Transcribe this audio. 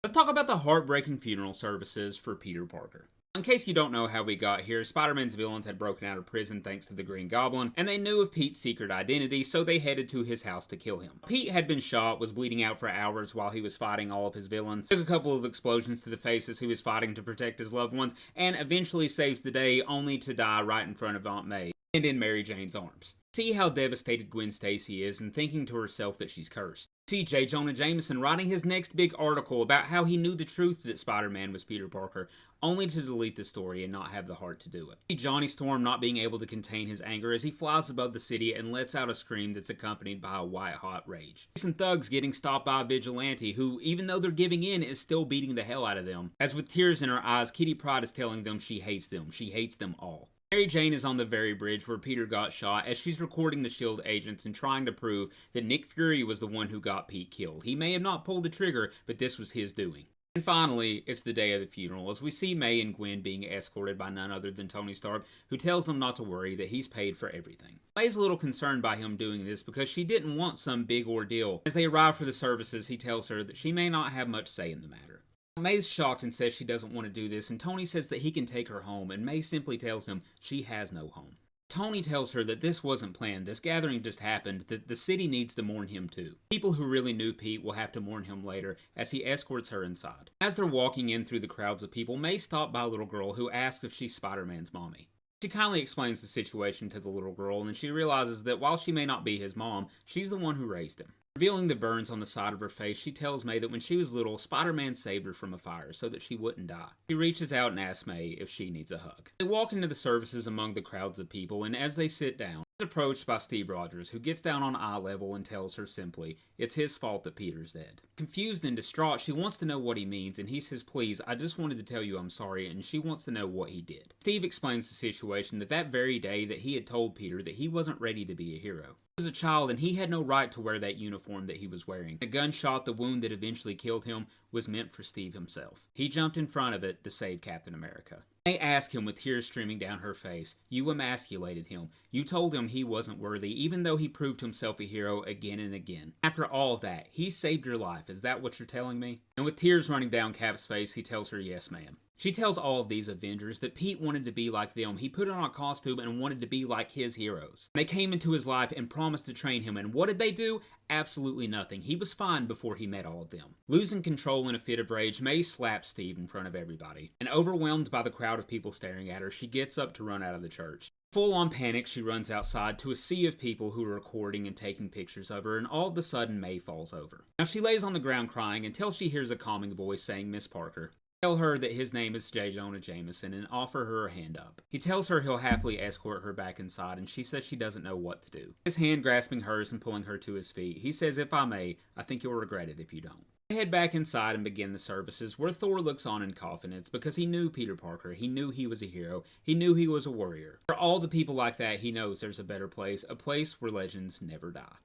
Let's talk about the heartbreaking funeral services for Peter Parker. In case you don't know how we got here, Spider-Man's villains had broken out of prison thanks to the Green Goblin, and they knew of Pete's secret identity, so they headed to his house to kill him. Pete had been shot, was bleeding out for hours while he was fighting all of his villains, took a couple of explosions to the face as he was fighting to protect his loved ones, and eventually saves the day only to die right in front of Aunt May and in Mary Jane's arms. See how devastated Gwen Stacy is and thinking to herself that she's cursed. See J. Jonah Jameson writing his next big article about how he knew the truth that Spider-Man was Peter Parker, only to delete the story and not have the heart to do it. See Johnny Storm not being able to contain his anger as he flies above the city and lets out a scream that's accompanied by a white-hot rage. See some thugs getting stopped by a vigilante who, even though they're giving in, is still beating the hell out of them. As with tears in her eyes, Kitty Pryde is telling them she hates them. She hates them all. Mary Jane is on the very bridge where Peter got shot as she's recording the S.H.I.E.L.D. agents and trying to prove that Nick Fury was the one who got Pete killed. He may have not pulled the trigger, but this was his doing. And finally, it's the day of the funeral, as we see May and Gwen being escorted by none other than Tony Stark, who tells them not to worry, that he's paid for everything. May's a little concerned by him doing this because she didn't want some big ordeal. As they arrive for the services, he tells her that she may not have much say in the matter. May's shocked and says she doesn't want to do this, and Tony says that he can take her home, and May simply tells him she has no home. Tony tells her that this wasn't planned, this gathering just happened, that the city needs to mourn him too. People who really knew Pete will have to mourn him later, as he escorts her inside. As they're walking in through the crowds of people, May stops by a little girl who asks if she's Spider-Man's mommy. She kindly explains the situation to the little girl, and she realizes that while she may not be his mom, she's the one who raised him. Revealing the burns on the side of her face, she tells May that when she was little, Spider-Man saved her from a fire so that she wouldn't die. She reaches out and asks May if she needs a hug. They walk into the services among the crowds of people, and as they sit down, she's approached by Steve Rogers, who gets down on eye level and tells her simply, it's his fault that Peter's dead. Confused and distraught, she wants to know what he means, and he says, please, I just wanted to tell you I'm sorry, and she wants to know what he did. Steve explains the situation that very day that he had told Peter that he wasn't ready to be a hero. He was a child and he had no right to wear that uniform that he was wearing. The gunshot, the wound that eventually killed him, was meant for Steve himself. He jumped in front of it to save Captain America. May asked him with tears streaming down her face, you emasculated him. You told him he wasn't worthy, even though he proved himself a hero again and again. After all of that, he saved your life. Is that what you're telling me? And with tears running down Cap's face, he tells her, yes, ma'am. She tells all of these Avengers that Pete wanted to be like them. He put on a costume and wanted to be like his heroes. They came into his life and promised to train him, and what did they do? Absolutely nothing. He was fine before he met all of them. Losing control in a fit of rage, May slaps Steve in front of everybody. And overwhelmed by the crowd of people staring at her, she gets up to run out of the church. Full on panic, she runs outside to a sea of people who are recording and taking pictures of her, and all of a sudden May falls over. Now she lays on the ground crying until she hears a calming voice saying, Miss Parker. Tell her that his name is J. Jonah Jameson and offer her a hand up. He tells her he'll happily escort her back inside, and she says she doesn't know what to do. His hand grasping hers and pulling her to his feet, he says, if I may, I think you'll regret it if you don't. They head back inside and begin the services, where Thor looks on in confidence because he knew Peter Parker, he knew he was a hero, he knew he was a warrior. For all the people like that, he knows there's a better place, a place where legends never die.